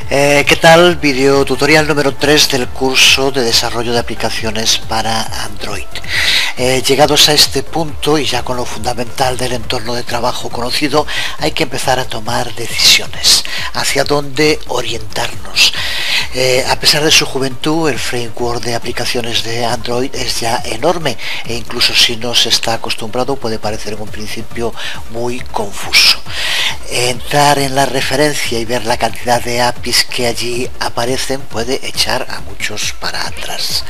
¿Qué tal? Video tutorial número 3 del curso de desarrollo de aplicaciones para Android. Llegados a este punto y ya con lo fundamental del entorno de trabajo conocido, hay que empezar a tomar decisiones, hacia dónde orientarnos. A pesar de su juventud, el framework de aplicaciones de Android es ya enorme e incluso si no se está acostumbrado puede parecer en un principio muy confuso. Entrar en la referencia y ver la cantidad de APIs que allí aparecen puede echar a muchos para atrás.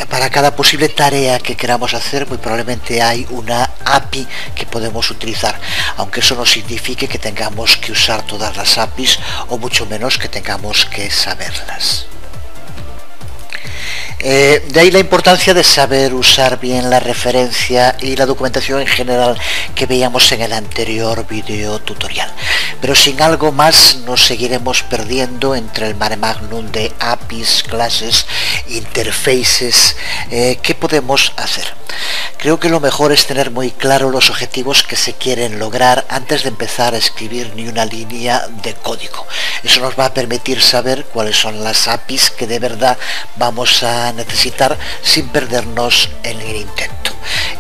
Para cada posible tarea que queramos hacer, muy probablemente hay una API que podemos utilizar, aunque eso no signifique que tengamos que usar todas las APIs o mucho menos que tengamos que saberlas. De ahí la importancia de saber usar bien la referencia y la documentación en general que veíamos en el anterior video tutorial. Pero sin algo más nos seguiremos perdiendo entre el mare magnum de APIs, clases, interfaces. ¿Qué podemos hacer? Creo que lo mejor es tener muy claro los objetivos que se quieren lograr antes de empezar a escribir ni una línea de código. Eso nos va a permitir saber cuáles son las APIs que de verdad vamos a necesitar sin perdernos en el intento.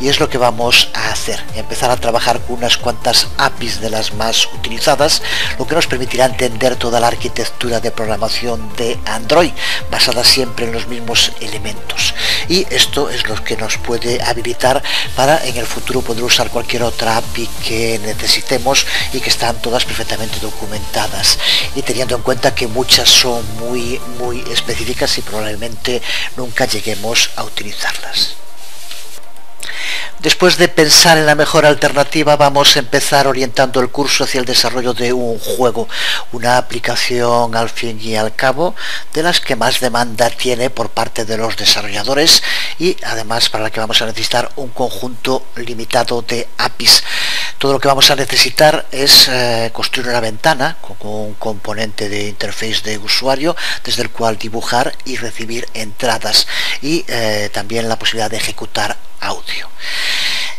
Y es lo que vamos a hacer, empezar a trabajar con unas cuantas APIs de las más utilizadas, lo que nos permitirá entender toda la arquitectura de programación de Android, basada siempre en los mismos elementos. Y esto es lo que nos puede habilitar para en el futuro poder usar cualquier otra API que necesitemos y que están todas perfectamente documentadas. Y teniendo en cuenta que muchas son muy específicas y probablemente nunca lleguemos a utilizarlas. Después de pensar en la mejor alternativa, vamos a empezar orientando el curso hacia el desarrollo de un juego, una aplicación al fin y al cabo de las que más demanda tiene por parte de los desarrolladores y además para la que vamos a necesitar un conjunto limitado de APIs. Todo lo que vamos a necesitar es construir una ventana con un componente de interface de usuario desde el cual dibujar y recibir entradas y también la posibilidad de ejecutar audio.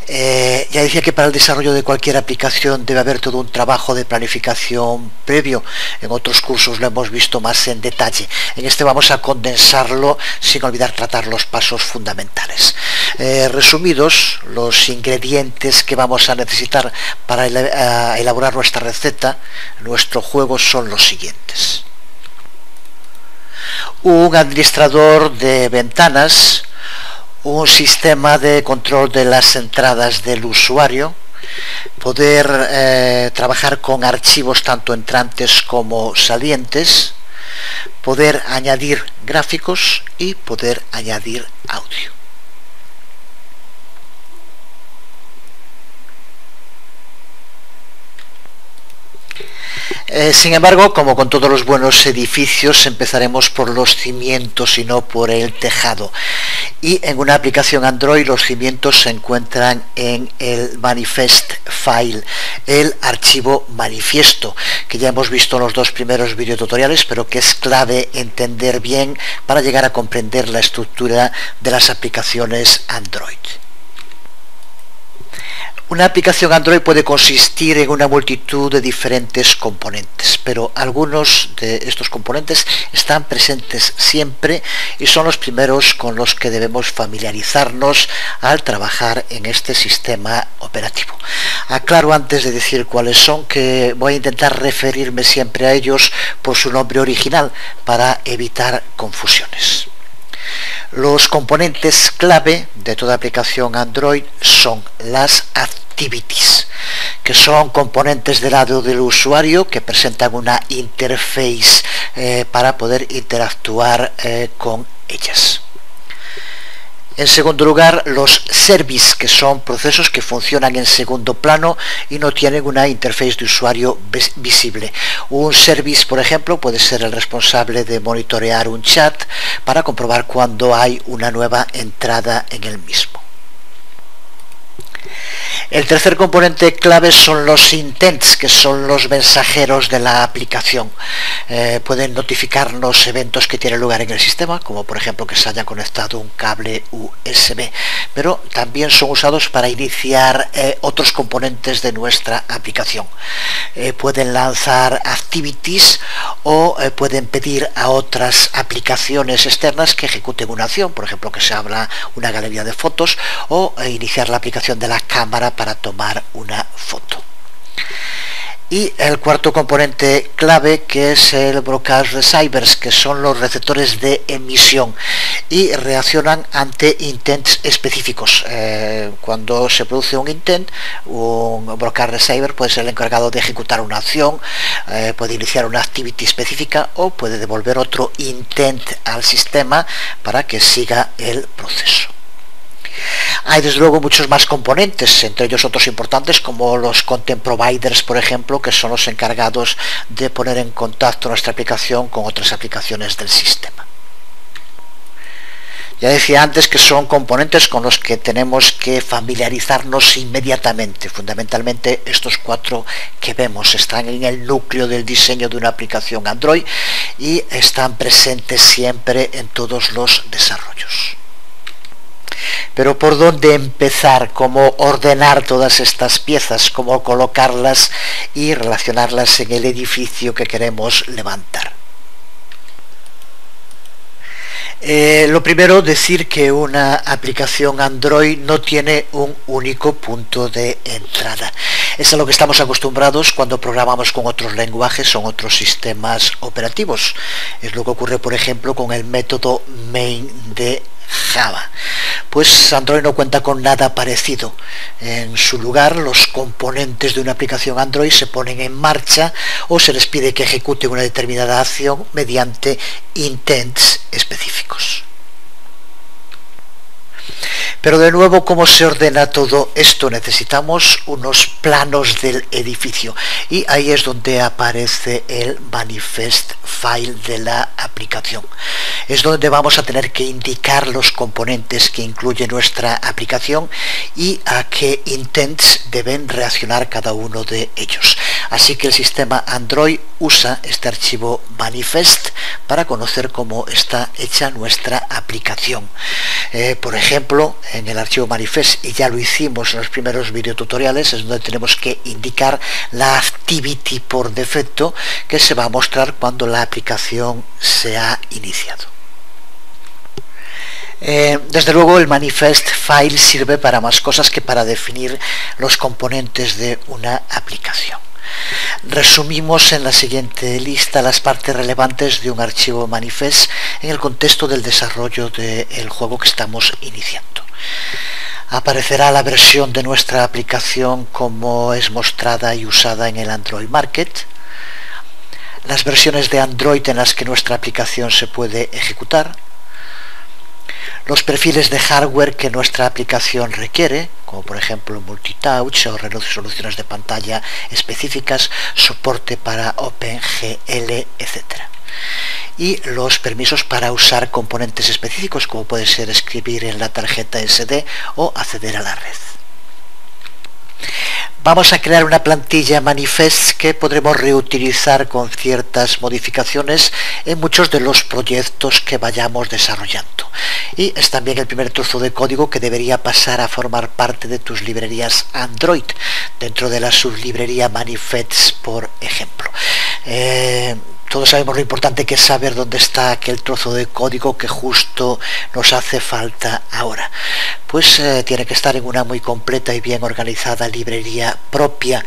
Ya decía que para el desarrollo de cualquier aplicación debe haber todo un trabajo de planificación previo. En otros cursos lo hemos visto más en detalle. En este vamos a condensarlo sin olvidar tratar los pasos fundamentales. Resumidos, los ingredientes que vamos a necesitar para elaborar nuestra receta, nuestro juego, son los siguientes: un administrador de ventanas, un sistema de control de las entradas del usuario, poder trabajar con archivos tanto entrantes como salientes, poder añadir gráficos y poder añadir audio. Sin embargo, como con todos los buenos edificios, empezaremos por los cimientos y no por el tejado. Y en una aplicación Android los cimientos se encuentran en el manifest file, el archivo manifiesto, que ya hemos visto en los dos primeros videotutoriales, pero que es clave entender bien para llegar a comprender la estructura de las aplicaciones Android. Una aplicación Android puede consistir en una multitud de diferentes componentes, pero algunos de estos componentes están presentes siempre y son los primeros con los que debemos familiarizarnos al trabajar en este sistema operativo. Aclaro antes de decir cuáles son que voy a intentar referirme siempre a ellos por su nombre original para evitar confusiones. Los componentes clave de toda aplicación Android son las activities, que son componentes del lado del usuario que presentan una interface para poder interactuar con ellas. En segundo lugar, los services, que son procesos que funcionan en segundo plano y no tienen una interface de usuario visible. Un service, por ejemplo, puede ser el responsable de monitorear un chat para comprobar cuando hay una nueva entrada en el mismo. El tercer componente clave son los intents, que son los mensajeros de la aplicación. Pueden notificarnos eventos que tienen lugar en el sistema, como por ejemplo que se haya conectado un cable USB, pero también son usados para iniciar otros componentes de nuestra aplicación. Pueden lanzar activities o pueden pedir a otras aplicaciones externas que ejecuten una acción, por ejemplo que se abra una galería de fotos o iniciar la aplicación de la cámara para tomar una foto. Y el cuarto componente clave, que es el broadcast receivers, que son los receptores de emisión y reaccionan ante intents específicos. Cuando se produce un intent, un broadcast receiver puede ser el encargado de ejecutar una acción, puede iniciar una activity específica o puede devolver otro intent al sistema para que siga el proceso. Hay desde luego muchos más componentes, entre ellos otros importantes como los content providers, por ejemplo, que son los encargados de poner en contacto nuestra aplicación con otras aplicaciones del sistema. Ya decía antes que son componentes con los que tenemos que familiarizarnos inmediatamente. Fundamentalmente estos cuatro que vemos están en el núcleo del diseño de una aplicación Android y están presentes siempre en todos los desarrollos. Pero ¿por dónde empezar? ¿Cómo ordenar todas estas piezas? ¿Cómo colocarlas y relacionarlas en el edificio que queremos levantar? Lo primero, decir que una aplicación Android no tiene un único punto de entrada. Es a lo que estamos acostumbrados cuando programamos con otros lenguajes o otros sistemas operativos. Es lo que ocurre, por ejemplo, con el método main de Java. Pues Android no cuenta con nada parecido. En su lugar, los componentes de una aplicación Android se ponen en marcha o se les pide que ejecuten una determinada acción mediante intents específicos. Pero de nuevo, ¿cómo se ordena todo esto? Necesitamos unos planos del edificio y ahí es donde aparece el manifest file de la aplicación. Es donde vamos a tener que indicar los componentes que incluye nuestra aplicación y a qué intents deben reaccionar cada uno de ellos. Así que el sistema Android usa este archivo manifest para conocer cómo está hecha nuestra aplicación. Por ejemplo, en el archivo manifest, y ya lo hicimos en los primeros videotutoriales, es donde tenemos que indicar la activity por defecto que se va a mostrar cuando la aplicación se ha iniciado. Desde luego el manifest file sirve para más cosas que para definir los componentes de una aplicación. Resumimos en la siguiente lista las partes relevantes de un archivo manifest en el contexto del desarrollo del juego que estamos iniciando. Aparecerá la versión de nuestra aplicación como es mostrada y usada en el Android Market, las versiones de Android en las que nuestra aplicación se puede ejecutar, los perfiles de hardware que nuestra aplicación requiere, como por ejemplo multitouch o resoluciones de pantalla específicas, soporte para OpenGL, etc. Y los permisos para usar componentes específicos, como puede ser escribir en la tarjeta SD o acceder a la red. Vamos a crear una plantilla manifest que podremos reutilizar con ciertas modificaciones en muchos de los proyectos que vayamos desarrollando. Y es también el primer trozo de código que debería pasar a formar parte de tus librerías Android, dentro de la sublibrería manifests, por ejemplo. Todos sabemos lo importante que es saber dónde está aquel trozo de código que justo nos hace falta ahora. Pues tiene que estar en una muy completa y bien organizada librería propia.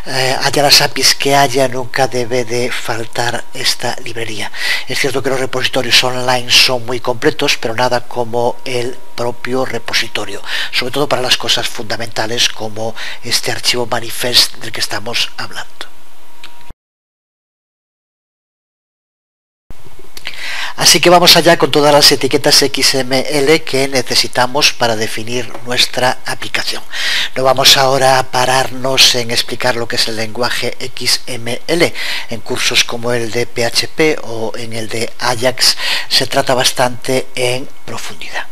Haya las APIs que haya, nunca debe de faltar esta librería. Es cierto que los repositorios online son muy completos, pero nada como el propio repositorio, sobre todo para las cosas fundamentales como este archivo manifest del que estamos hablando. Así que vamos allá con todas las etiquetas XML que necesitamos para definir nuestra aplicación. No vamos ahora a pararnos en explicar lo que es el lenguaje XML. En cursos como el de PHP o en el de Ajax se trata bastante en profundidad.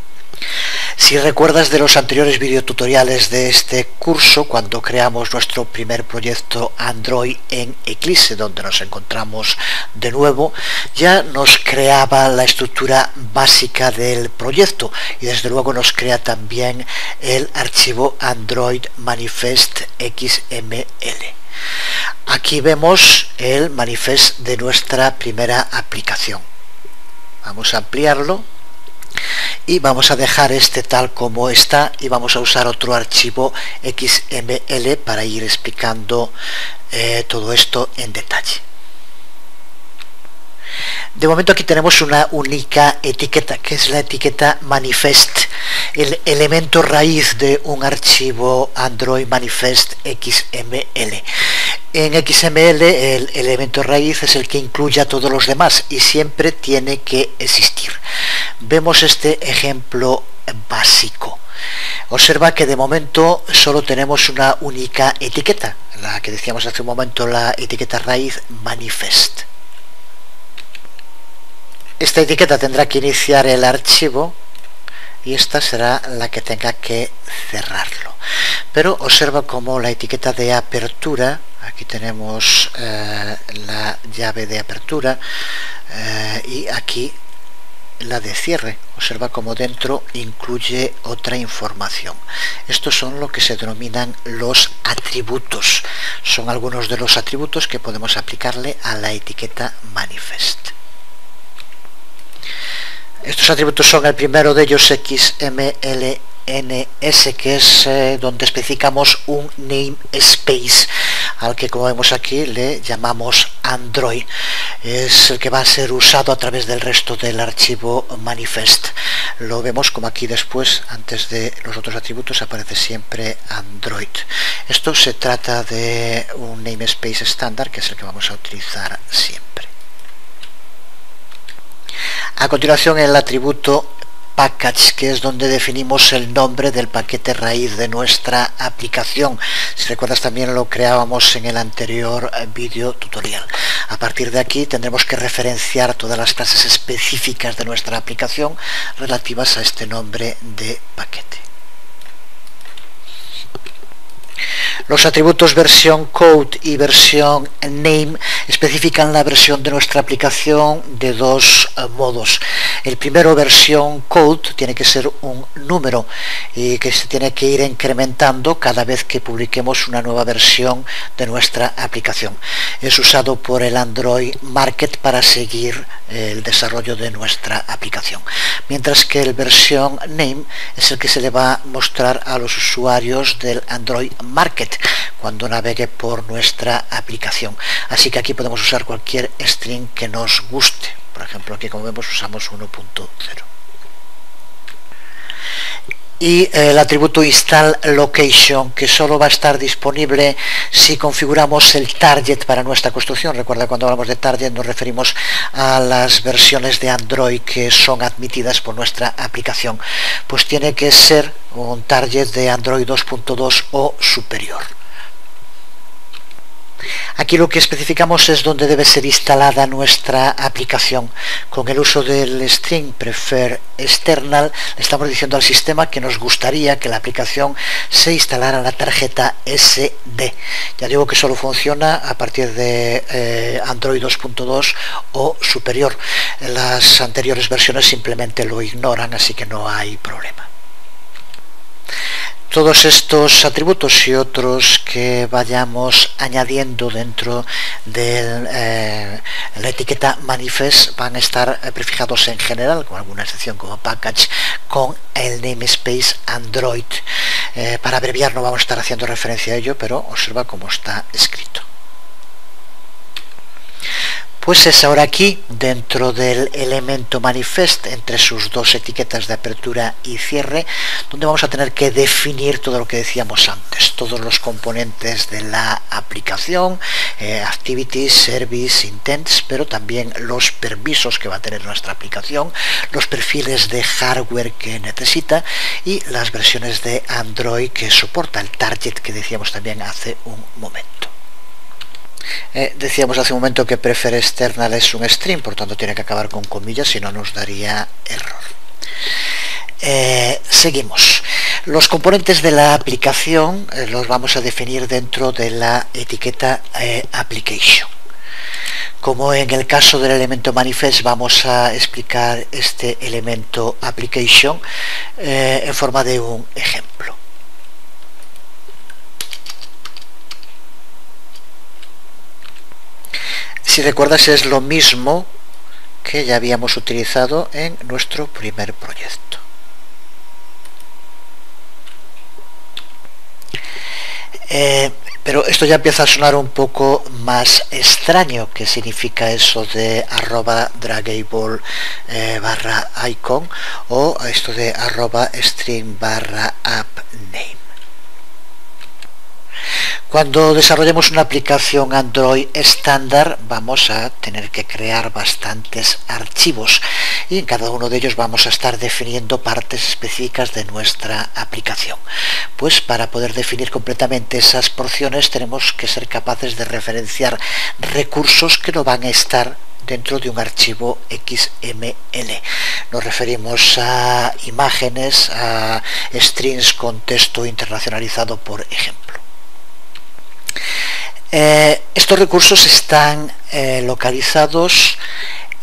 Si recuerdas de los anteriores videotutoriales de este curso, cuando creamos nuestro primer proyecto Android en Eclipse, donde nos encontramos de nuevo, ya nos creaba la estructura básica del proyecto y desde luego nos crea también el archivo Android Manifest XML. Aquí vemos el manifest de nuestra primera aplicación. Vamos a ampliarlo y vamos a dejar este tal como está y vamos a usar otro archivo XML para ir explicando todo esto en detalle. De momento aquí tenemos una única etiqueta, que es la etiqueta manifest, el elemento raíz de un archivo Android manifest XML. En XML el elemento raíz es el que incluye a todos los demás y siempre tiene que existir. Vemos este ejemplo básico. Observa que de momento solo tenemos una única etiqueta, la que decíamos hace un momento, la etiqueta raíz manifest. Esta etiqueta tendrá que iniciar el archivo y esta será la que tenga que cerrarlo. Pero observa como la etiqueta de apertura, aquí tenemos la llave de apertura y aquí la de cierre. Observa como dentro incluye otra información. Estos son lo que se denominan los atributos. Son algunos de los atributos que podemos aplicarle a la etiqueta manifest. Estos atributos son, el primero de ellos, XMLNS, que es donde especificamos un namespace, al que, como vemos aquí, le llamamos Android. Es el que va a ser usado a través del resto del archivo manifest. Lo vemos como aquí después, antes de los otros atributos, aparece siempre Android. Esto se trata de un namespace estándar, que es el que vamos a utilizar siempre. A continuación, el atributo package, que es donde definimos el nombre del paquete raíz de nuestra aplicación. Si recuerdas, también lo creábamos en el anterior vídeo tutorial. A partir de aquí tendremos que referenciar todas las clases específicas de nuestra aplicación relativas a este nombre de paquete. Los atributos versión code y versión name especifican la versión de nuestra aplicación de dos modos. El primero, versión code, tiene que ser un número y que se tiene que ir incrementando cada vez que publiquemos una nueva versión de nuestra aplicación. Es usado por el Android Market para seguir el desarrollo de nuestra aplicación. Mientras que el versión name es el que se le va a mostrar a los usuarios del Android Market cuando navegue por nuestra aplicación. Así que aquí podemos usar cualquier string que nos guste. Por ejemplo, aquí, como vemos, usamos 1.0. Y el atributo install location, que solo va a estar disponible si configuramos el target para nuestra construcción. Recuerda, cuando hablamos de target nos referimos a las versiones de Android que son admitidas por nuestra aplicación. Pues tiene que ser un target de Android 2.2 o superior. Aquí lo que especificamos es dónde debe ser instalada nuestra aplicación. Con el uso del string prefer external le estamos diciendo al sistema que nos gustaría que la aplicación se instalara en la tarjeta SD. Ya digo que solo funciona a partir de Android 2.2 o superior. Las anteriores versiones simplemente lo ignoran, así que no hay problema. Todos estos atributos y otros que vayamos añadiendo dentro de la etiqueta manifest van a estar prefijados en general, con alguna excepción como package, con el namespace Android. Para abreviar no vamos a estar haciendo referencia a ello, pero observa cómo está escrito. Pues es ahora aquí, dentro del elemento manifest, entre sus dos etiquetas de apertura y cierre, donde vamos a tener que definir todo lo que decíamos antes, todos los componentes de la aplicación, activities, service, intents, pero también los permisos que va a tener nuestra aplicación, los perfiles de hardware que necesita y las versiones de Android que soporta, el target que decíamos también hace un momento. Decíamos hace un momento que prefer external es un string, por tanto tiene que acabar con comillas, si no nos daría error. Seguimos. Los componentes de la aplicación los vamos a definir dentro de la etiqueta application. Como en el caso del elemento manifest, vamos a explicar este elemento application en forma de un ejemplo. Si recuerdas, es lo mismo que ya habíamos utilizado en nuestro primer proyecto. Pero esto ya empieza a sonar un poco más extraño. ¿Qué significa eso de @draggable barra icon o esto de @string barra app name? Cuando desarrollemos una aplicación Android estándar vamos a tener que crear bastantes archivos y en cada uno de ellos vamos a estar definiendo partes específicas de nuestra aplicación. Pues para poder definir completamente esas porciones tenemos que ser capaces de referenciar recursos que no van a estar dentro de un archivo XML. Nos referimos a imágenes, a strings con texto internacionalizado, por ejemplo. Estos recursos están localizados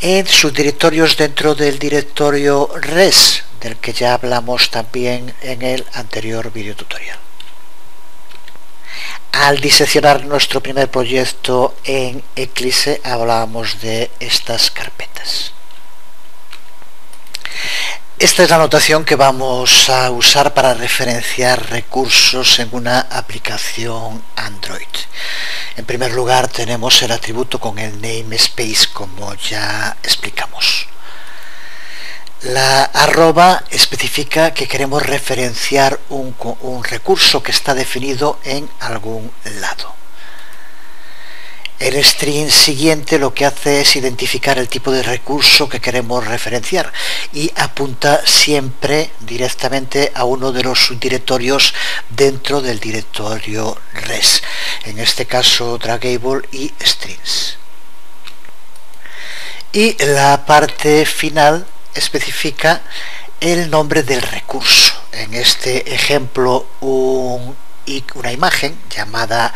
en subdirectorios dentro del directorio res, del que ya hablamos también en el anterior video tutorial. Al diseccionar nuestro primer proyecto en Eclipse hablábamos de estas carpetas. Esta es la notación que vamos a usar para referenciar recursos en una aplicación Android. En primer lugar tenemos el atributo con el namespace, como ya explicamos. La arroba especifica que queremos referenciar un recurso que está definido en algún lado. El string siguiente lo que hace es identificar el tipo de recurso que queremos referenciar y apunta siempre directamente a uno de los subdirectorios dentro del directorio res, en este caso draggable y strings. Y la parte final especifica el nombre del recurso. En este ejemplo una imagen llamada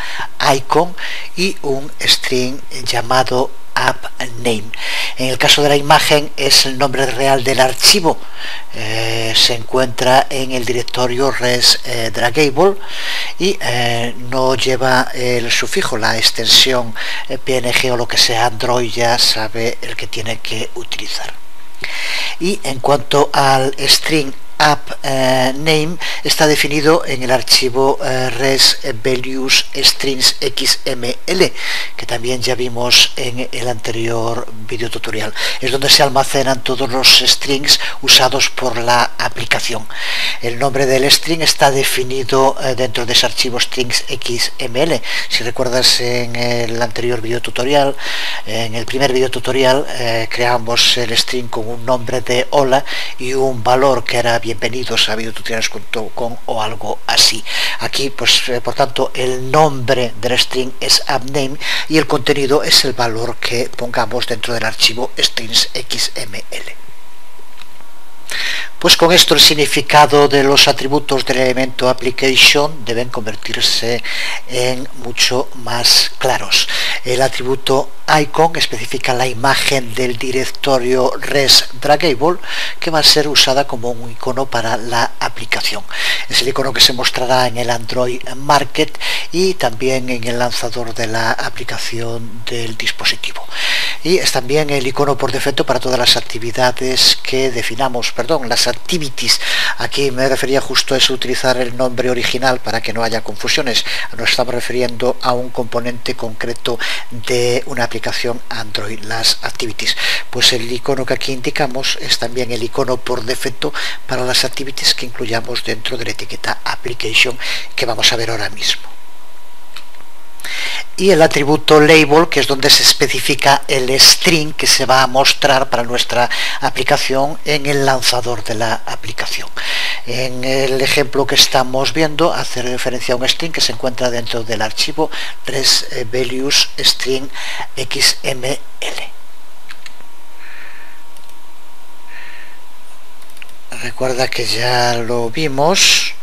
icon y un string llamado app name. En el caso de la imagen es el nombre real del archivo, se encuentra en el directorio res draggable y no lleva el sufijo, la extensión PNG o lo que sea. Android ya sabe el que tiene que utilizar. Y en cuanto al string app name, está definido en el archivo res values strings xml, que también ya vimos en el anterior video tutorial. Es donde se almacenan todos los strings usados por la aplicación. El nombre del string está definido dentro de ese archivo strings xml. Si recuerdas, en el anterior video tutorial, en el primer video tutorial, creamos el string con un nombre de hola y un valor que era bienvenidos a videotutoriales.com o algo así. Aquí, pues, por tanto, el nombre del string es appName y el contenido es el valor que pongamos dentro del archivo strings xml. Pues con esto el significado de los atributos del elemento application deben convertirse en mucho más claros. El atributo icon especifica la imagen del directorio res draggable que va a ser usada como un icono para la aplicación. Es el icono que se mostrará en el Android Market y también en el lanzador de la aplicación del dispositivo. Y es también el icono por defecto para todas las actividades que definamos, las activities. Aquí me refería justo a eso, utilizar el nombre original para que no haya confusiones. Nos estamos refiriendo a un componente concreto de una aplicación Android, las activities. Pues el icono que aquí indicamos es también el icono por defecto para las activities que incluyamos dentro de la etiqueta application que vamos a ver ahora mismo. Y el atributo label, que es donde se especifica el string que se va a mostrar para nuestra aplicación en el lanzador de la aplicación. En el ejemplo que estamos viendo hace referencia a un string que se encuentra dentro del archivo res values string xml. recuerda que ya lo vimos.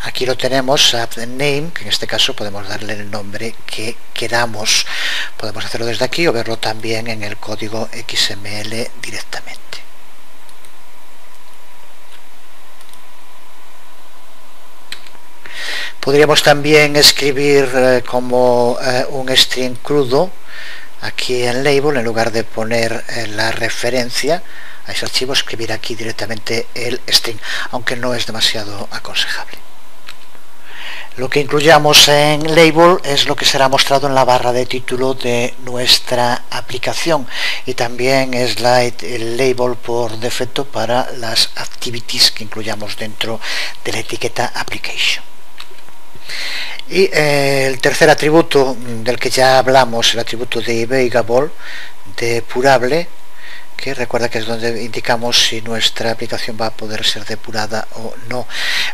Aquí lo tenemos, app name, que en este caso podemos darle el nombre que queramos. Podemos hacerlo desde aquí o verlo también en el código XML directamente. Podríamos también escribir como un string crudo aquí en label, en lugar de poner la referencia a ese archivo, escribir aquí directamente el string, aunque no es demasiado aconsejable. Lo que incluyamos en label es lo que será mostrado en la barra de título de nuestra aplicación, y también es el label por defecto para las activities que incluyamos dentro de la etiqueta application. Y el tercer atributo del que ya hablamos, el atributo de debuggable, depurable, que recuerda que es donde indicamos si nuestra aplicación va a poder ser depurada o no.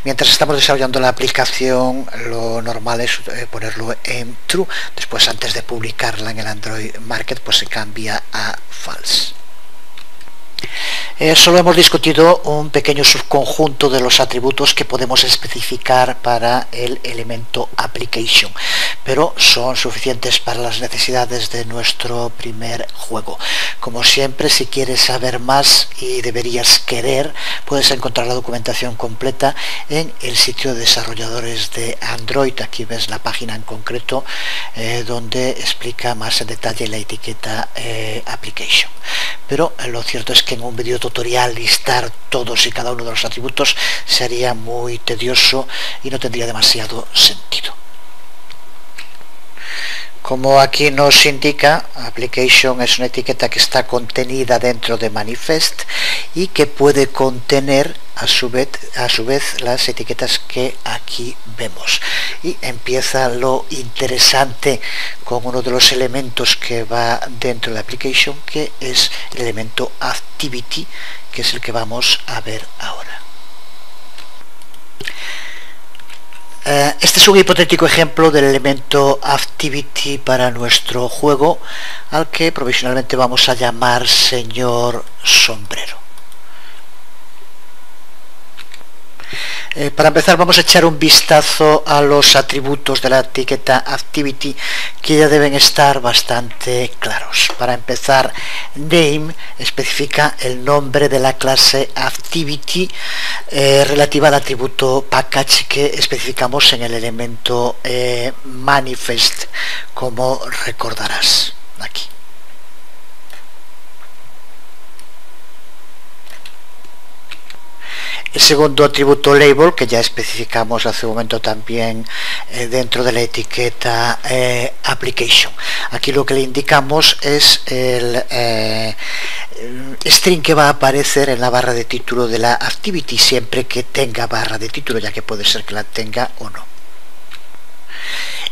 Mientras estamos desarrollando la aplicación, lo normal es ponerlo en true. Después, antes de publicarla en el Android Market, pues se cambia a false. Solo hemos discutido un pequeño subconjunto de los atributos que podemos especificar para el elemento application, pero son suficientes para las necesidades de nuestro primer juego. Como siempre, si quieres saber más, y deberías querer, puedes encontrar la documentación completa en el sitio de desarrolladores de Android. Aquí ves la página en concreto donde explica más en detalle la etiqueta application. Pero lo cierto es que en un vídeo tutorial listar todos y cada uno de los atributos sería muy tedioso y no tendría demasiado sentido. Como aquí nos indica, application es una etiqueta que está contenida dentro de manifest y que puede contener a su vez las etiquetas que aquí vemos. Y empieza lo interesante con uno de los elementos que va dentro de application, que es el elemento activity, que es el que vamos a ver ahora. Este es un hipotético ejemplo del elemento activity para nuestro juego, al que provisionalmente vamos a llamar señor sombrero. Para empezar, vamos a echar un vistazo a los atributos de la etiqueta activity, que ya deben estar bastante claros. Para empezar, name especifica el nombre de la clase activity relativa al atributo package que especificamos en el elemento manifest, como recordarás aquí. El segundo atributo label, que ya especificamos hace un momento también dentro de la etiqueta application. Aquí lo que le indicamos es el string que va a aparecer en la barra de título de la activity, siempre que tenga barra de título, ya que puede ser que la tenga o no.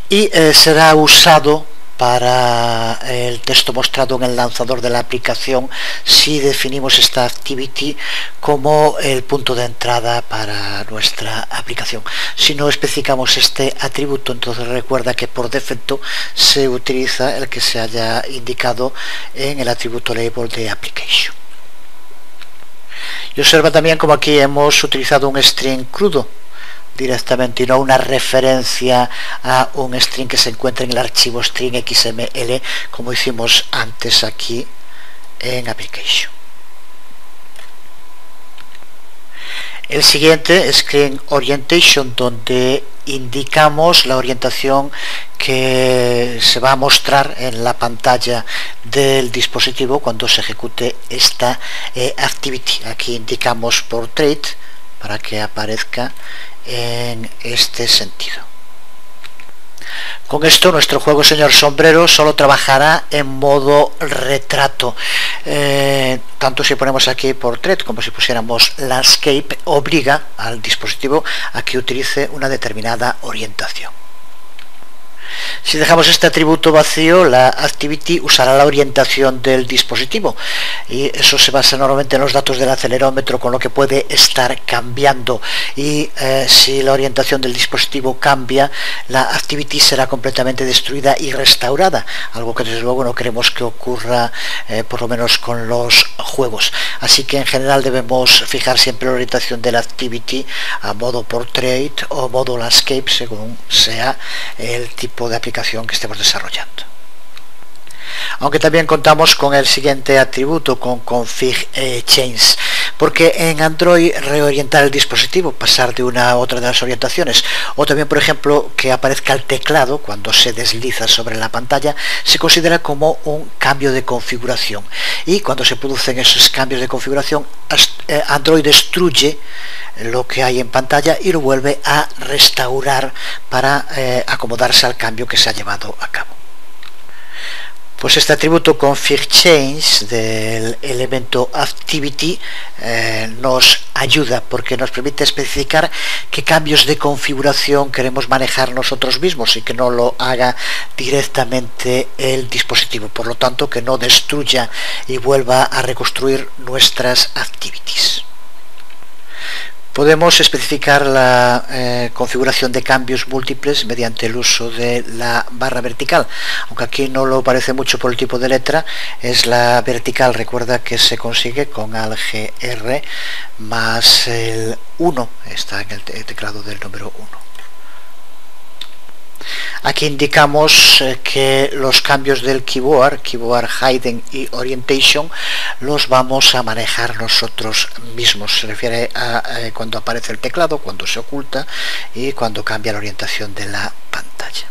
Y será usado para el texto mostrado en el lanzador de la aplicación si definimos esta activity como el punto de entrada para nuestra aplicación. Si no especificamos este atributo, entonces recuerda que por defecto se utiliza el que se haya indicado en el atributo label de application. Y observa también como aquí hemos utilizado un string crudo directamente y no una referencia a un string que se encuentra en el archivo string XML, como hicimos antes aquí en application. El siguiente es screen orientation, donde indicamos la orientación que se va a mostrar en la pantalla del dispositivo cuando se ejecute esta activity. Aquí indicamos portrait para que aparezca en este sentido. Con esto nuestro juego señor sombrero solo trabajará en modo retrato. Tanto si ponemos aquí portrait como si pusiéramos landscape, obliga al dispositivo a que utilice una determinada orientación. Si dejamos este atributo vacío, la activity usará la orientación del dispositivo y eso se basa normalmente en los datos del acelerómetro, con lo que puede estar cambiando, y si la orientación del dispositivo cambia, la activity será completamente destruida y restaurada, algo que desde luego no queremos que ocurra, por lo menos con los juegos. Así que en general debemos fijar siempre la orientación de la activity a modo portrait o modo landscape, según sea el tipo de aplicación que estemos desarrollando. Aunque también contamos con el siguiente atributo, con config change, porque en Android reorientar el dispositivo, pasar de una a otra de las orientaciones, o también por ejemplo que aparezca el teclado cuando se desliza sobre la pantalla, se considera como un cambio de configuración, y cuando se producen esos cambios de configuración, Android destruye lo que hay en pantalla y lo vuelve a restaurar para acomodarse al cambio que se ha llevado a cabo. Pues este atributo config change del elemento activity nos ayuda, porque nos permite especificar qué cambios de configuración queremos manejar nosotros mismos y que no lo haga directamente el dispositivo, por lo tanto que no destruya y vuelva a reconstruir nuestras activities. Podemos especificar la configuración de cambios múltiples mediante el uso de la barra vertical, aunque aquí no lo parece mucho por el tipo de letra. Es la vertical, recuerda que se consigue con ALGR más el 1, está en el teclado del número 1. Aquí indicamos que los cambios del keyboard hidden y orientation, los vamos a manejar nosotros mismos. Se refiere a cuando aparece el teclado, cuando se oculta y cuando cambia la orientación de la pantalla.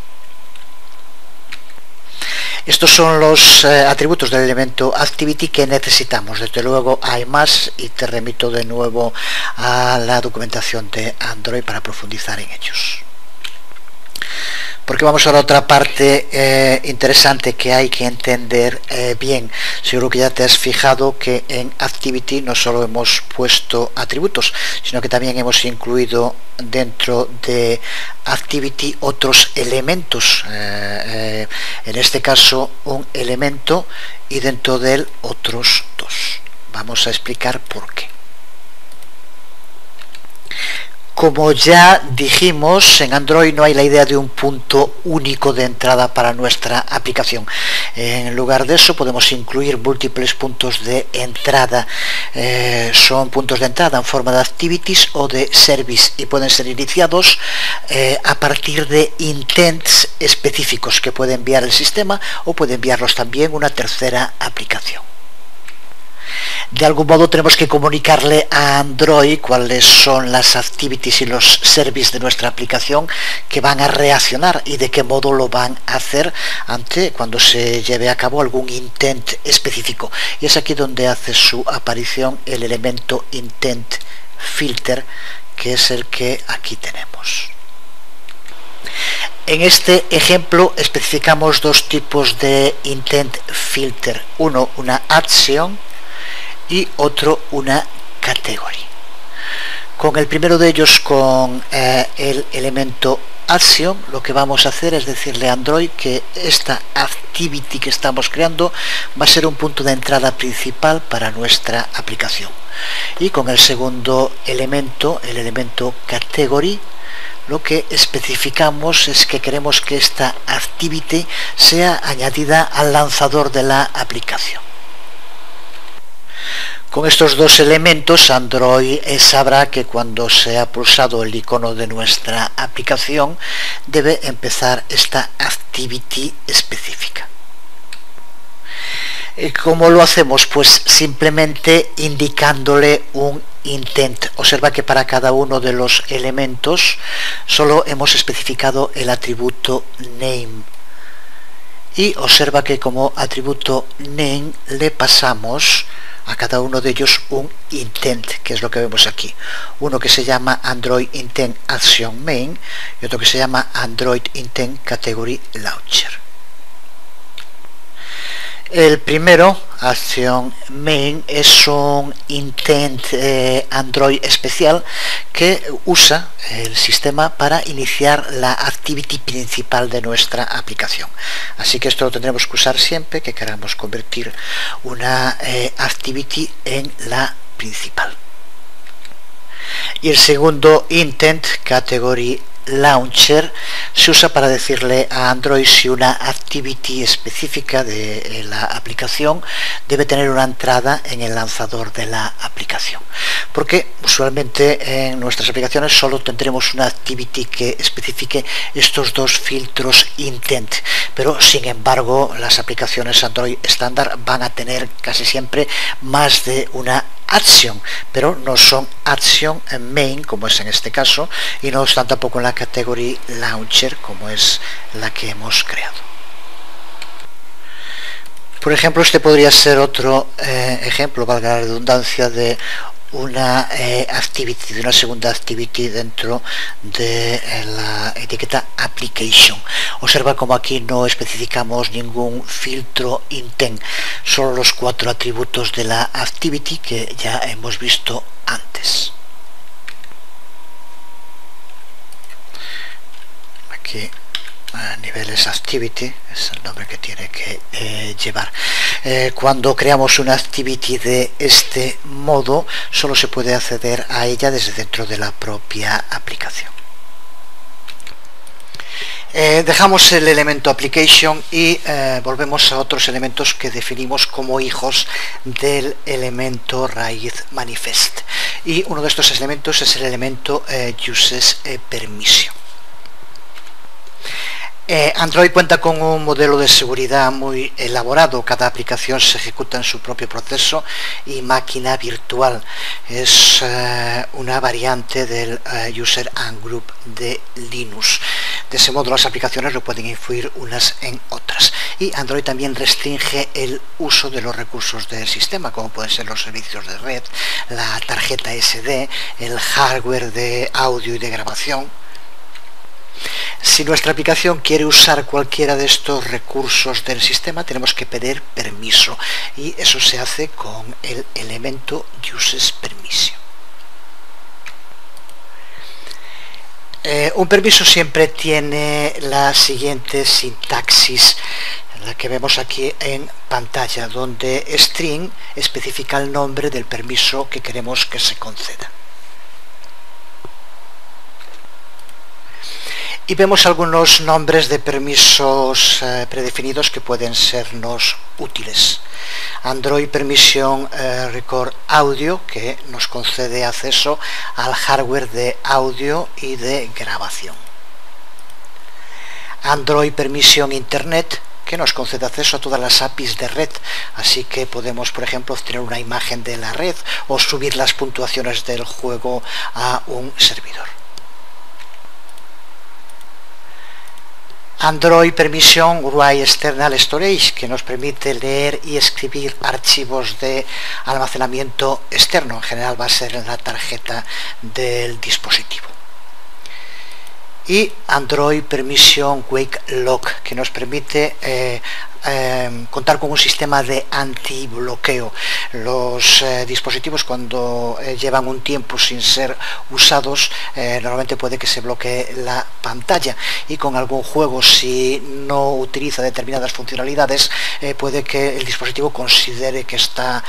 Estos son los atributos del elemento activity que necesitamos. Desde luego hay más y te remito de nuevo a la documentación de Android para profundizar en ellos. Porque vamos a la otra parte interesante que hay que entender bien. Seguro que ya te has fijado que en Activity no solo hemos puesto atributos, sino que también hemos incluido dentro de Activity otros elementos. En este caso un elemento y dentro de él otros dos. Vamos a explicar por qué. Como ya dijimos, en Android no hay la idea de un punto único de entrada para nuestra aplicación. En lugar de eso podemos incluir múltiples puntos de entrada. Son puntos de entrada en forma de activities o de service y pueden ser iniciados a partir de intents específicos que puede enviar el sistema o puede enviarlos también una tercera aplicación. De algún modo tenemos que comunicarle a Android cuáles son las activities y los services de nuestra aplicación que van a reaccionar y de qué modo lo van a hacer ante cuando se lleve a cabo algún intent específico. Y es aquí donde hace su aparición el elemento intent filter, que es el que aquí tenemos. En este ejemplo especificamos dos tipos de intent filter. Uno, una action, y otro una category. Con el primero de ellos, con el elemento action, lo que vamos a hacer es decirle a Android que esta activity que estamos creando va a ser un punto de entrada principal para nuestra aplicación. Y con el segundo elemento, el elemento category, lo que especificamos es que queremos que esta activity sea añadida al lanzador de la aplicación. Con estos dos elementos, Android sabrá que cuando se ha pulsado el icono de nuestra aplicación debe empezar esta activity específica. ¿Cómo lo hacemos? Pues simplemente indicándole un intent. Observa que para cada uno de los elementos solo hemos especificado el atributo name. Y observa que como atributo name le pasamos a cada uno de ellos un intent, que es lo que vemos aquí. Uno que se llama Android Intent Action Main y otro que se llama Android Intent Category Launcher. El primero, Action Main, es un intent Android especial que usa el sistema para iniciar la activity principal de nuestra aplicación. Así que esto lo tendremos que usar siempre que queramos convertir una activity en la principal. Y el segundo intent, Category Launcher, se usa para decirle a Android si una activity específica de la aplicación debe tener una entrada en el lanzador de la aplicación, porque usualmente en nuestras aplicaciones solo tendremos una activity que especifique estos dos filtros intent, pero sin embargo las aplicaciones Android estándar van a tener casi siempre más de una action, pero no son action main como es en este caso, y no están tampoco en la category launcher como es la que hemos creado. Por ejemplo, este podría ser otro ejemplo, valga la redundancia, de una activity, de una segunda activity dentro de la etiqueta application. Observa como aquí no especificamos ningún filtro intent, solo los 4 atributos de la activity que ya hemos visto antes. Aquí niveles activity es el nombre que tiene que llevar. Cuando creamos una activity de este modo, solo se puede acceder a ella desde dentro de la propia aplicación. Dejamos el elemento application y volvemos a otros elementos que definimos como hijos del elemento raíz manifest, y uno de estos elementos es el elemento uses permission. Android cuenta con un modelo de seguridad muy elaborado. Cada aplicación se ejecuta en su propio proceso y máquina virtual. Es una variante del User and Group de Linux. De ese modo las aplicaciones no pueden influir unas en otras. Y Android también restringe el uso de los recursos del sistema, como pueden ser los servicios de red, la tarjeta SD, el hardware de audio y de grabación. Si nuestra aplicación quiere usar cualquiera de estos recursos del sistema, tenemos que pedir permiso, y eso se hace con el elemento uses permission. Un permiso siempre tiene la siguiente sintaxis, la que vemos aquí en pantalla, donde string especifica el nombre del permiso que queremos que se conceda. Y vemos algunos nombres de permisos predefinidos que pueden sernos útiles. Android Permission Record Audio, que nos concede acceso al hardware de audio y de grabación. Android Permission Internet, que nos concede acceso a todas las APIs de red, así que podemos, por ejemplo, obtener una imagen de la red o subir las puntuaciones del juego a un servidor. Android Permission Write External Storage, que nos permite leer y escribir archivos de almacenamiento externo. En general va a ser en la tarjeta del dispositivo. Y Android Permission Wake Lock, que nos permite contar con un sistema de antibloqueo. Los dispositivos, cuando llevan un tiempo sin ser usados, normalmente puede que se bloquee la pantalla, y con algún juego, si no utiliza determinadas funcionalidades, puede que el dispositivo considere que está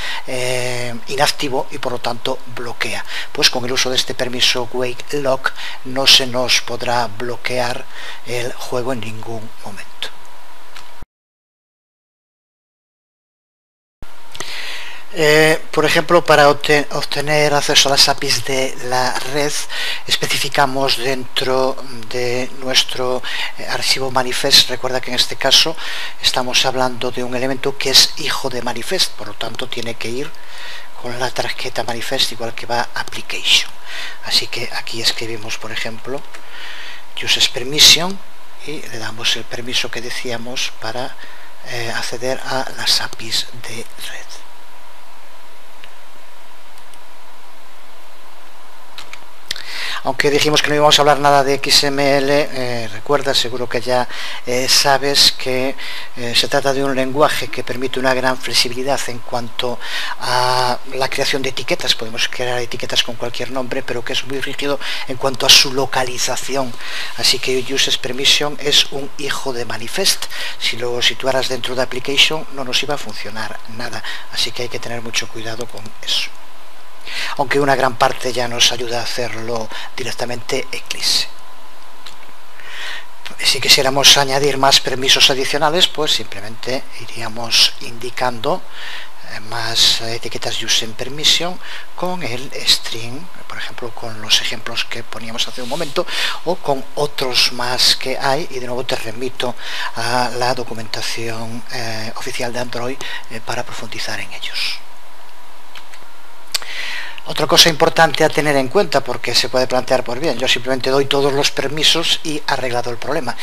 inactivo y por lo tanto bloquea. Pues con el uso de este permiso Wake Lock no se nos podrá bloquear el juego en ningún momento. Por ejemplo, para obtener acceso a las APIs de la red, especificamos dentro de nuestro archivo manifest. Recuerda que en este caso estamos hablando de un elemento que es hijo de manifest, por lo tanto tiene que ir con la tarjeta manifest igual que va application. Así que aquí escribimos, por ejemplo, uses permission, y le damos el permiso que decíamos para acceder a las APIs de red. Aunque dijimos que no íbamos a hablar nada de XML, recuerda, seguro que ya sabes que se trata de un lenguaje que permite una gran flexibilidad en cuanto a la creación de etiquetas. Podemos crear etiquetas con cualquier nombre, pero que es muy rígido en cuanto a su localización. Así que Uses Permission es un hijo de Manifest. Si lo situaras dentro de Application no nos iba a funcionar nada, así que hay que tener mucho cuidado con eso. Aunque una gran parte ya nos ayuda a hacerlo directamente Eclipse. Si quisiéramos añadir más permisos adicionales, pues simplemente iríamos indicando más etiquetas Use Permission con el string, por ejemplo con los ejemplos que poníamos hace un momento, o con otros más que hay, y de nuevo te remito a la documentación oficial de Android para profundizar en ellos. Otra cosa importante a tener en cuenta, porque se puede plantear, pues bien, yo simplemente doy todos los permisos y arreglado el problema.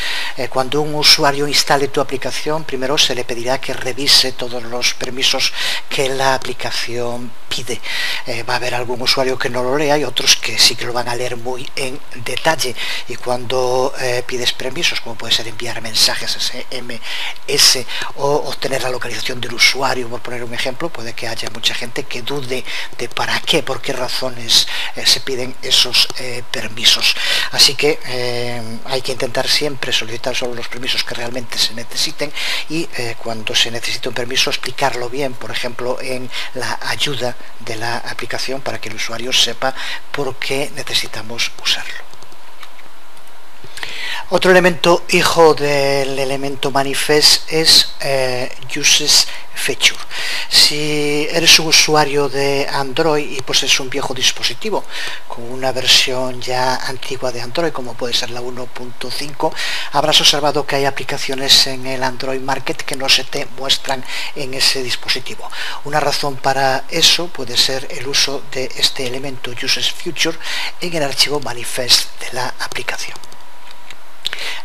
Cuando un usuario instale tu aplicación, primero se le pedirá que revise todos los permisos que la aplicación pide. Va a haber algún usuario que no lo lea y otros que sí que lo van a leer muy en detalle. Y cuando pides permisos, como puede ser enviar mensajes SMS o obtener la localización del usuario, por poner un ejemplo, puede que haya mucha gente que dude de para qué, por qué razones se piden esos permisos. Así que hay que intentar siempre solicitar solo los permisos que realmente se necesiten, y cuando se necesita un permiso explicarlo bien, por ejemplo en la ayuda de la aplicación, para que el usuario sepa por qué necesitamos usarlo. Otro elemento hijo del elemento Manifest es Uses Feature. Si eres un usuario de Android y pues es un viejo dispositivo con una versión ya antigua de Android, como puede ser la 1.5, habrás observado que hay aplicaciones en el Android Market que no se te muestran en ese dispositivo. Una razón para eso puede ser el uso de este elemento Uses Feature en el archivo Manifest de la aplicación.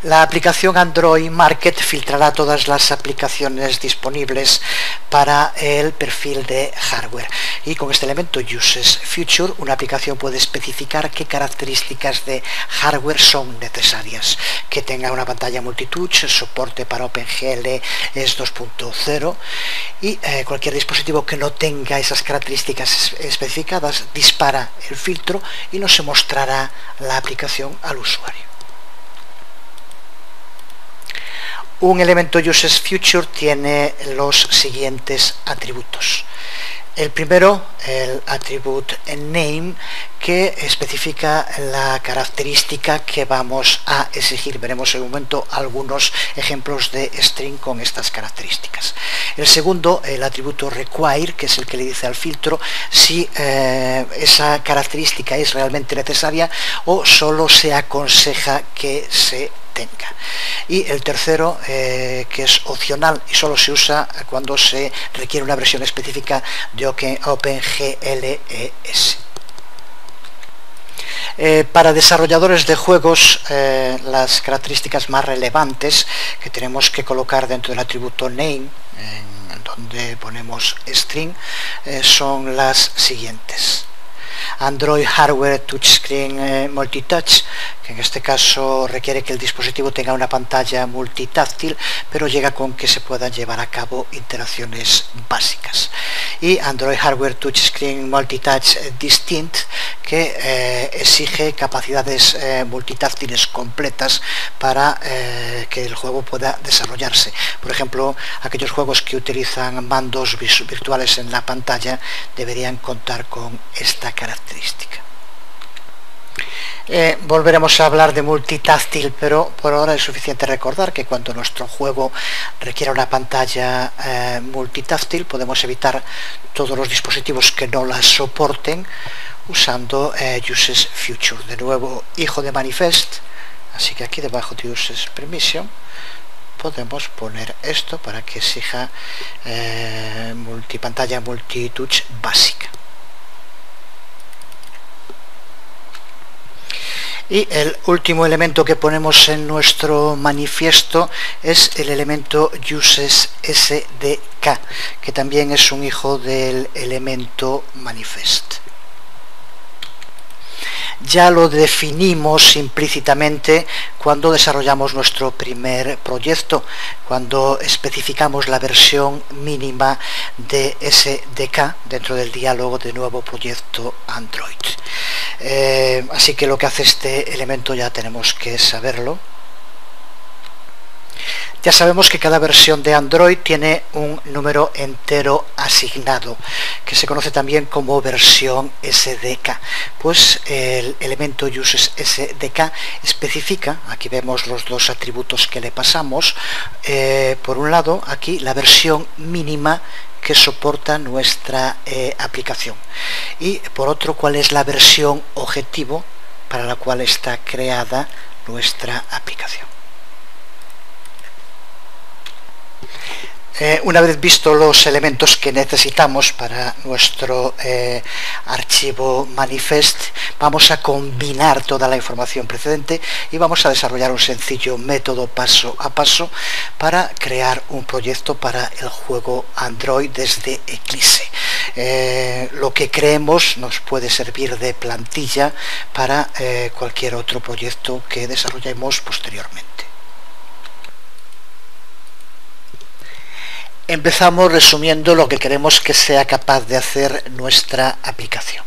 La aplicación Android Market filtrará todas las aplicaciones disponibles para el perfil de hardware, y con este elemento Uses Feature una aplicación puede especificar qué características de hardware son necesarias: que tenga una pantalla multitouch, soporte para OpenGL es 2.0, y cualquier dispositivo que no tenga esas características especificadas dispara el filtro y no se mostrará la aplicación al usuario. Un elemento Uses Feature tiene los siguientes atributos. El primero, el attribute name, que especifica la característica que vamos a exigir. Veremos en un momento algunos ejemplos de string con estas características. El segundo, el atributo require, que es el que le dice al filtro si esa característica es realmente necesaria o solo se aconseja que se tenga. Y el tercero, que es opcional y solo se usa cuando se requiere una versión específica de OpenGLES. Para desarrolladores de juegos, las características más relevantes que tenemos que colocar dentro del atributo name, en donde ponemos string, son las siguientes: Android Hardware Touchscreen Multitouch, que en este caso requiere que el dispositivo tenga una pantalla multitáctil, pero llega con que se puedan llevar a cabo interacciones básicas. Y Android Hardware Touchscreen Multitouch Distinct, que exige capacidades multitáctiles completas para que el juego pueda desarrollarse. Por ejemplo, aquellos juegos que utilizan mandos virtuales en la pantalla deberían contar con esta característica. Volveremos a hablar de multitáctil, pero por ahora es suficiente recordar que cuando nuestro juego requiera una pantalla multitáctil, podemos evitar todos los dispositivos que no la soporten usando Uses Feature. De nuevo, hijo de Manifest, así que aquí debajo de Uses Permission podemos poner esto para que exija pantalla multitouch básica. Y el último elemento que ponemos en nuestro manifiesto es el elemento Uses SDK, que también es un hijo del elemento Manifest. ya lo definimos implícitamente cuando desarrollamos nuestro primer proyecto, cuando especificamos la versión mínima de SDK dentro del diálogo de nuevo proyecto Android. Así que lo que hace este elemento ya tenemos que saberlo. Ya sabemos que cada versión de Android tiene un número entero asignado, que se conoce también como versión SDK. Pues el elemento useSDK especifica, aquí vemos los dos atributos que le pasamos, por un lado aquí la versión mínima que soporta nuestra aplicación, y por otro cuál es la versión objetivo para la cual está creada nuestra aplicación. Una vez visto los elementos que necesitamos para nuestro archivo manifest, vamos a combinar toda la información precedente y vamos a desarrollar un sencillo método paso a paso para crear un proyecto para el juego Android desde Eclipse. Lo que creemos nos puede servir de plantilla para cualquier otro proyecto que desarrollemos posteriormente. Empezamos resumiendo lo que queremos que sea capaz de hacer nuestra aplicación.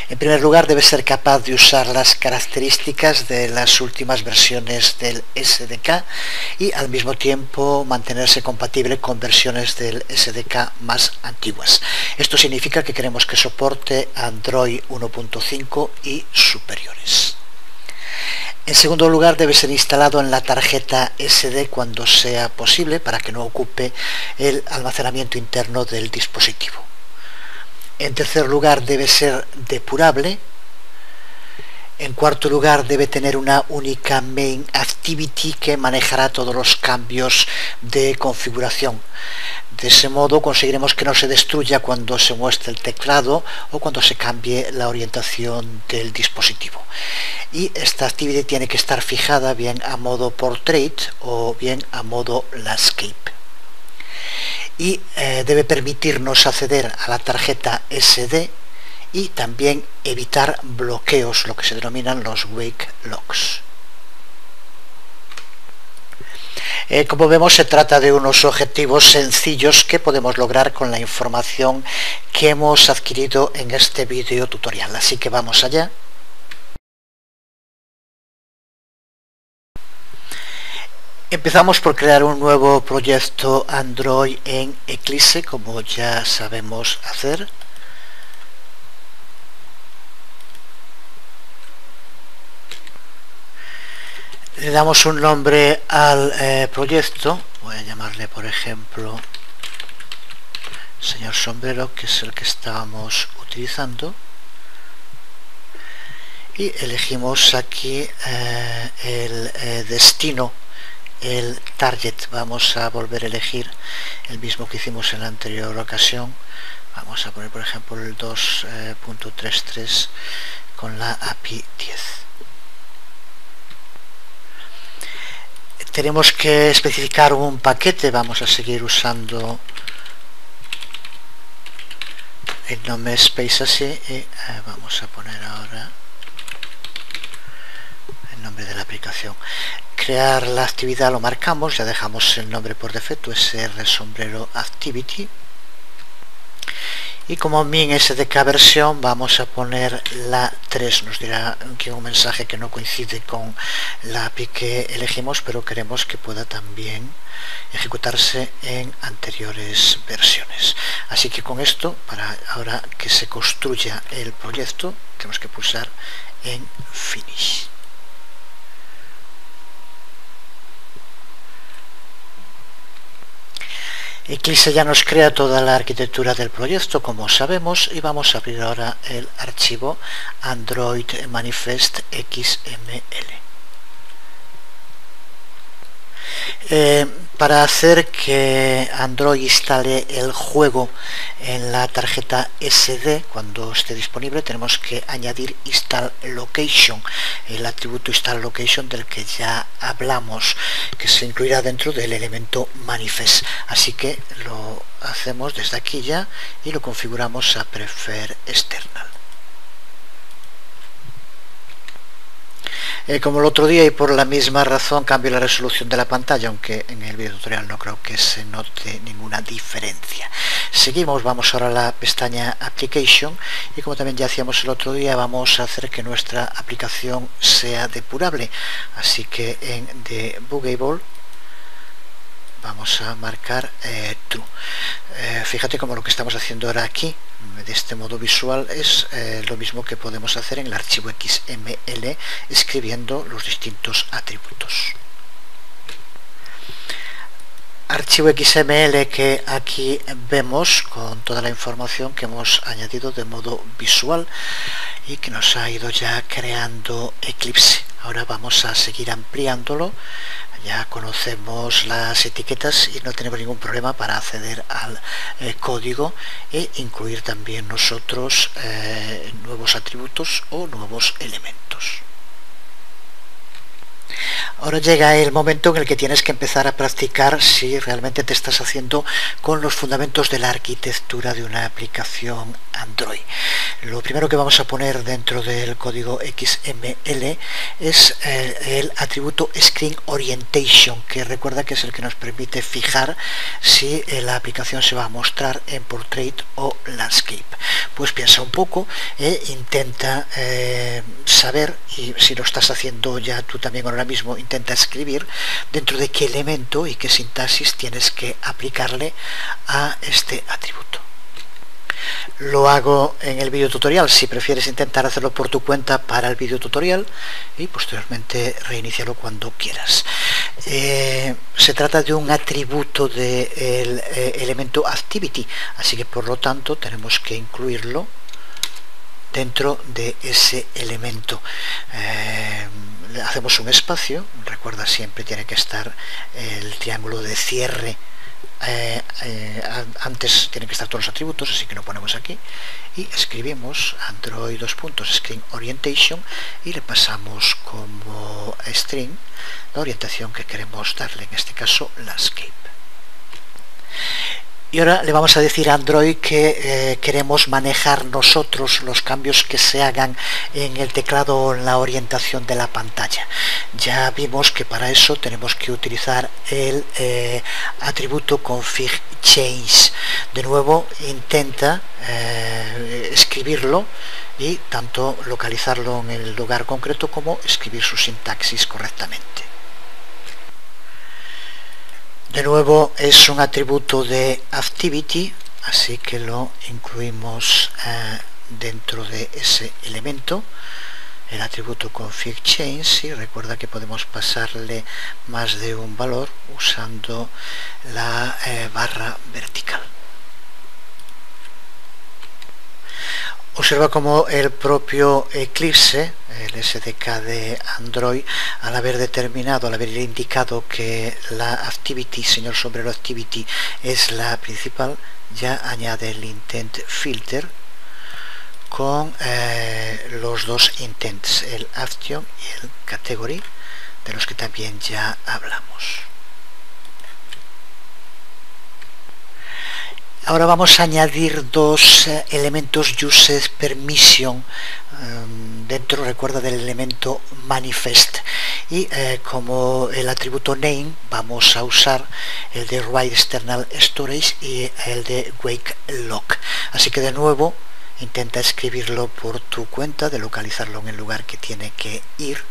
En primer lugar, debe ser capaz de usar las características de las últimas versiones del SDK y al mismo tiempo mantenerse compatible con versiones del SDK más antiguas. Esto significa que queremos que soporte Android 1.5 y superiores. En segundo lugar, debe ser instalado en la tarjeta SD cuando sea posible para que no ocupe el almacenamiento interno del dispositivo. En tercer lugar, debe ser depurable. En cuarto lugar, debe tener una única main activity que manejará todos los cambios de configuración. De ese modo conseguiremos que no se destruya cuando se muestre el teclado o cuando se cambie la orientación del dispositivo. Y esta actividad tiene que estar fijada bien a modo portrait o bien a modo landscape. Y debe permitirnos acceder a la tarjeta SD y también evitar bloqueos, lo que se denominan los wake locks. Como vemos, se trata de unos objetivos sencillos que podemos lograr con la información que hemos adquirido en este video tutorial. Así que vamos allá. Empezamos por crear un nuevo proyecto Android en Eclipse, como ya sabemos hacer. Le damos un nombre al proyecto. Voy a llamarle, por ejemplo, señor sombrero, que es el que estábamos utilizando, y elegimos aquí el destino, el target. Vamos a volver a elegir el mismo que hicimos en la anterior ocasión. Vamos a poner, por ejemplo, el 2.33 con la API 10. Tenemos que especificar un paquete. Vamos a seguir usando el namespace así y vamos a poner ahora el nombre de la aplicación. Crear la actividad lo marcamos, ya dejamos el nombre por defecto, SR sombrero activity. Y como min SDK versión vamos a poner la 3, nos dirá que un mensaje que no coincide con la API que elegimos, pero queremos que pueda también ejecutarse en anteriores versiones. Así que con esto, para ahora que se construya el proyecto, tenemos que pulsar en Finish. Eclipse ya nos crea toda la arquitectura del proyecto, como sabemos, y vamos a abrir ahora el archivo Android Manifest XML. Para hacer que Android instale el juego en la tarjeta SD cuando esté disponible, tenemos que añadir install location, el atributo install location del que ya hablamos, que se incluirá dentro del elemento manifest. Así que lo hacemos desde aquí ya y lo configuramos a prefer external. Como el otro día y por la misma razón cambio la resolución de la pantalla, aunque en el video tutorial no creo que se note ninguna diferencia. Seguimos, vamos ahora a la pestaña Application y como también ya hacíamos el otro día, vamos a hacer que nuestra aplicación sea depurable. Así que en Debuggable vamos a marcar True. Fíjate como lo que estamos haciendo ahora aquí, de este modo visual, es lo mismo que podemos hacer en el archivo XML escribiendo los distintos atributos. Archivo XML que aquí vemos con toda la información que hemos añadido de modo visual y que nos ha ido ya creando Eclipse. Ahora vamos a seguir ampliándolo. Ya conocemos las etiquetas y no tenemos ningún problema para acceder al código e incluir también nosotros nuevos atributos o nuevos elementos. Ahora llega el momento en el que tienes que empezar a practicar si realmente te estás haciendo con los fundamentos de la arquitectura de una aplicación Android. Lo primero que vamos a poner dentro del código XML es el atributo Screen Orientation, que recuerda que es el que nos permite fijar si la aplicación se va a mostrar en Portrait o Landscape. Pues piensa un poco e intenta saber, y si lo estás haciendo ya tú también ahora mismo, intenta escribir dentro de qué elemento y qué sintaxis tienes que aplicarle a este atributo. Lo hago en el vídeo tutorial, si prefieres intentar hacerlo por tu cuenta para el vídeo tutorial y posteriormente reiniciarlo cuando quieras. Se trata de un atributo del elemento Activity, así que por lo tanto tenemos que incluirlo dentro de ese elemento. Hacemos un espacio, recuerda siempre tiene que estar el triángulo de cierre, antes tienen que estar todos los atributos, así que lo ponemos aquí y escribimos Android Screen Orientation y le pasamos como string la orientación que queremos darle, en este caso Landscape. Y ahora le vamos a decir a Android que queremos manejar nosotros los cambios que se hagan en el teclado o en la orientación de la pantalla. Ya vimos que para eso tenemos que utilizar el atributo config change. De nuevo intenta escribirlo y tanto localizarlo en el lugar concreto como escribir su sintaxis correctamente. De nuevo es un atributo de Activity, así que lo incluimos dentro de ese elemento, el atributo config change, y recuerda que podemos pasarle más de un valor usando la barra vertical. Observa como el propio Eclipse, el SDK de Android, al haber indicado que la Activity, señor sombrero Activity, es la principal, ya añade el intent filter con los dos intents, el action y el category, de los que también ya hablamos. Ahora vamos a añadir dos elementos Use Permission dentro, recuerda, del elemento Manifest, y como el atributo Name vamos a usar el de Write External Storage y el de Wake Lock. Así que de nuevo intenta escribirlo por tu cuenta, de localizarlo en el lugar que tiene que ir.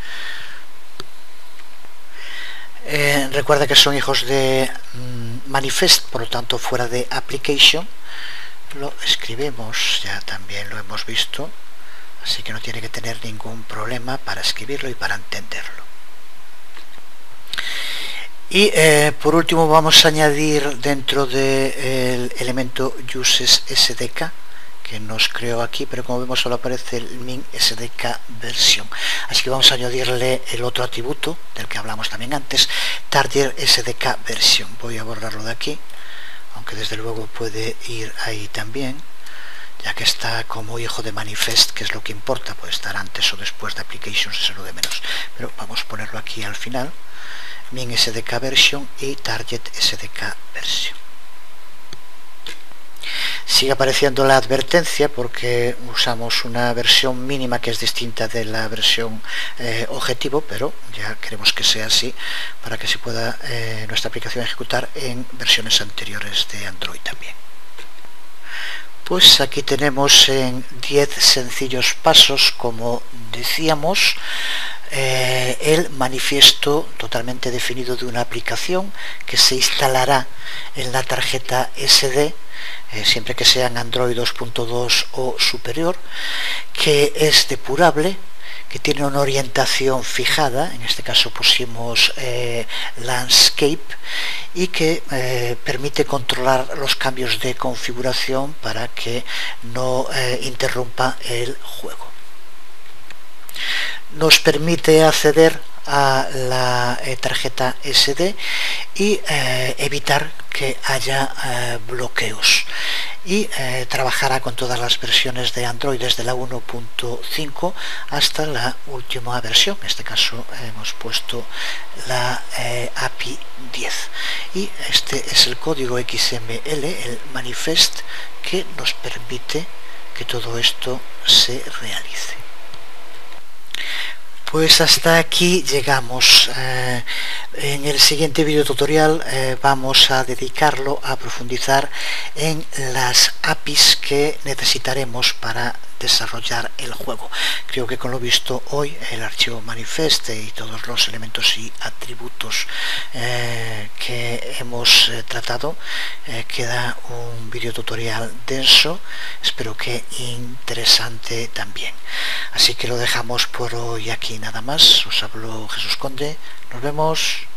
Recuerda que son hijos de Manifest, por lo tanto fuera de Application. Lo escribimos, ya también lo hemos visto, así que no tiene que tener ningún problema para escribirlo y para entenderlo. Y por último vamos a añadir dentro del elemento Uses SDK, que nos creó aquí, pero como vemos solo aparece el min SDK version, así que vamos a añadirle el otro atributo del que hablamos también antes, target SDK version. Voy a borrarlo de aquí, aunque desde luego puede ir ahí también, ya que está como hijo de Manifest, que es lo que importa, puede estar antes o después de Applications, eso es lo de menos, pero vamos a ponerlo aquí al final, min SDK version y target SDK version. sigue apareciendo la advertencia porque usamos una versión mínima que es distinta de la versión objetivo, pero ya queremos que sea así para que se pueda nuestra aplicación ejecutar en versiones anteriores de Android también. Pues aquí tenemos en 10 sencillos pasos, como decíamos, el manifiesto totalmente definido de una aplicación que se instalará en la tarjeta SD siempre que sea en Android 2.2 o superior, que es depurable, que tiene una orientación fijada, en este caso pusimos Landscape, y que permite controlar los cambios de configuración para que no interrumpa el juego. Nos permite acceder a la tarjeta SD y evitar que haya bloqueos, y trabajará con todas las versiones de Android desde la 1.5 hasta la última versión. En este caso hemos puesto la API 10, y este es el código XML, el manifest, que nos permite que todo esto se realice. Pues hasta aquí llegamos. En el siguiente video tutorial vamos a dedicarlo a profundizar en las APIs que necesitaremos para desarrollar el juego. Creo que con lo visto hoy, el archivo manifest y todos los elementos y atributos que hemos tratado, queda un video tutorial denso, espero que interesante también. Así que lo dejamos por hoy aquí nada más. Os habló Jesús Conde, nos vemos.